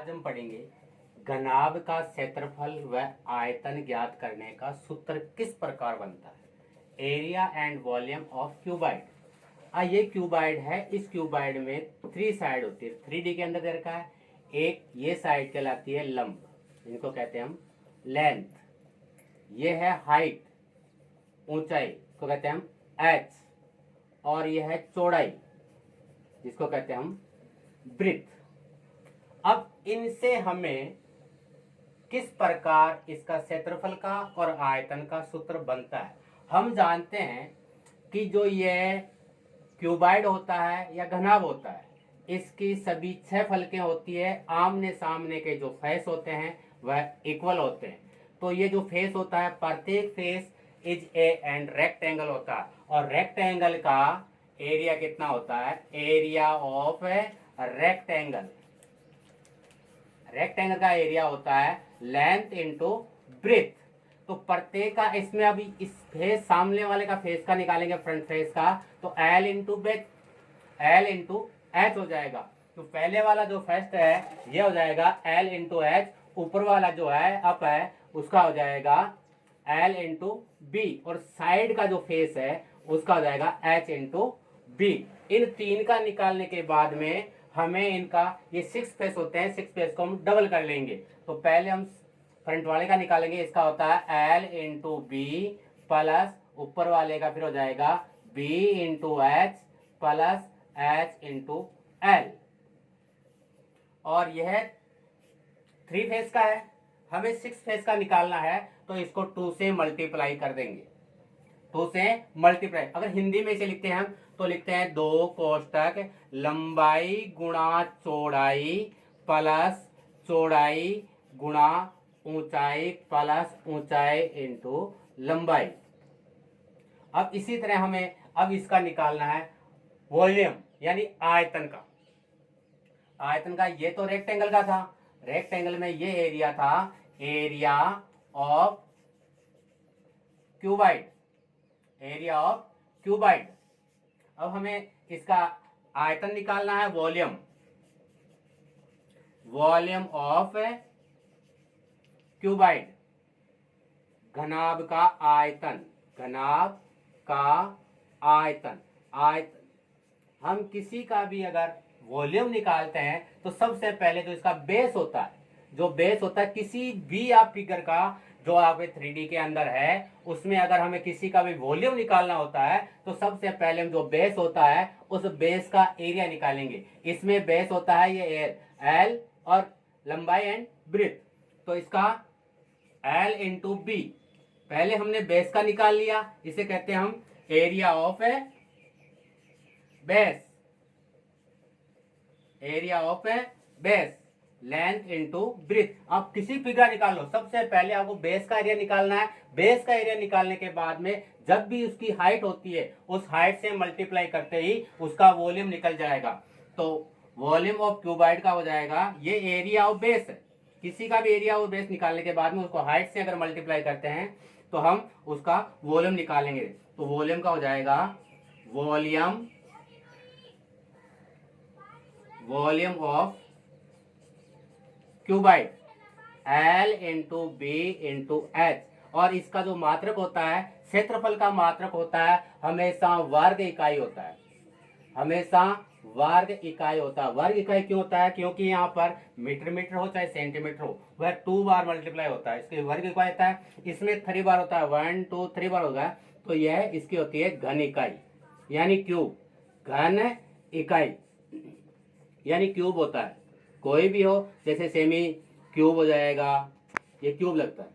आज हम पढ़ेंगे घनाभ का क्षेत्रफल व आयतन ज्ञात करने का सूत्र किस प्रकार बनता है। Area and volume of cuboid. ये क्यूबाइड है, इस क्यूबाइड में 3 साइड होती है। 3D के अंदर दे रखा है। एक ये साइड कहलाती है लंब, इनको कहते हैं हम लेंथ। ये है हाइट, ऊंचाई को कहते हैं हम एच। और ये है चौड़ाई, जिसको कहते हैं हम ब्रीथ। अब इनसे हमें किस प्रकार इसका क्षेत्रफल का और आयतन का सूत्र बनता है। हम जानते हैं कि जो ये क्यूबाइड होता है या घनाभ होता है, इसकी सभी 6 फलकें होती है। आमने सामने के जो फेस होते हैं वह इक्वल होते हैं। तो ये जो फेस होता है, प्रत्येक face is A and rectangle होता है। और रेक्टेंगल का एरिया कितना होता है? Area of rectangle. रेक्टेंगल का एरिया होता है लेंथ इंटू ब्रेथ। तो प्रत्येक का इसमें अभी इस फेस सामने वाले का फेस का निकालेंगे, फ्रंट फेस का, तो L into breadth, L into H हो जाएगा। तो पहले वाला जो फर्स्ट है ये हो जाएगा एल इंटू एच। ऊपर वाला जो है अप है उसका हो जाएगा एल इंटू बी। और साइड का जो फेस है उसका हो जाएगा एच इंटू बी। इन तीन का निकालने के बाद में हमें इनका ये 6 फेस होते हैं, 6 फेस को हम डबल कर लेंगे। तो पहले हम फ्रंट वाले का निकालेंगे, इसका होता है एल इंटू बी प्लस ऊपर वाले का फिर हो जाएगा B into H plus H into L. और यह 3 फेस का है, हमें 6 फेस का निकालना है, तो इसको 2 से मल्टीप्लाई कर देंगे। 2 से मल्टीप्लाई, अगर हिंदी में इसे लिखते हैं हम तो लिखते हैं 2 कोष्टक लंबाई गुणा चौड़ाई प्लस चौड़ाई गुणा ऊंचाई प्लस ऊंचाई इंटू लंबाई। अब इसी तरह हमें अब इसका निकालना है वॉल्यूम यानी आयतन का। आयतन का ये तो रेक्टेंगल का था, रेक्टेंगल में ये एरिया था, area of cuboid, area of cuboid. अब हमें इसका आयतन निकालना है वॉल्यूम, वॉल्यूम ऑफ क्यूबाइड। घनाभ का आयतन, घनाभ का आयतन। आयतन हम किसी का भी अगर वॉल्यूम निकालते हैं तो सबसे पहले जो इसका बेस होता है, जो बेस होता है किसी भी आप फिगर का जो आप 3D के अंदर है, उसमें अगर हमें किसी का भी वॉल्यूम निकालना होता है तो सबसे पहले हम जो बेस होता है उस बेस का एरिया निकालेंगे। इसमें बेस होता है ये एल और लंबाई एंड ब्रेथ, तो इसका एल इंटू बी। पहले हमने बेस का निकाल लिया, इसे कहते हैं हम area of base, area of base, length into breadth. आप किसी फिगर निकाल लो, सबसे पहले आपको बेस का एरिया निकालना है। बेस का एरिया निकालने के बाद में जब भी उसकी हाइट होती है उस हाइट से मल्टीप्लाई करते ही उसका वॉल्यूम निकल जाएगा। तो वॉल्यूम ऑफ क्यूबाइड का हो जाएगा ये एरिया ऑफ बेस है। किसी का भी एरिया ऑफ बेस निकालने के बाद में उसको हाइट से अगर मल्टीप्लाई करते हैं तो हम उसका वॉल्यूम निकालेंगे। तो वॉल्यूम का हो जाएगा volume, volume of cuboid L into B into H. और इसका जो मात्रक होता है, क्षेत्रफल का मात्रक होता है, हमेशा वर्ग इकाई होता है, हमेशा वर्ग इकाई होता है। वर्ग इकाई क्यों होता है? क्योंकि यहाँ पर मीटर मीटर हो चाहे सेंटीमीटर हो, वह 2 बार मल्टीप्लाई होता है, इसकी वर्ग इकाई होता है। इसमें 3 बार होता है, 1 2 3 बार होगा, तो यह इसकी होती है घन इकाई यानी क्यूब। घन इकाई यानी क्यूब होता है, कोई भी हो, जैसे सेमी क्यूब हो जाएगा, ये क्यूब लगता है।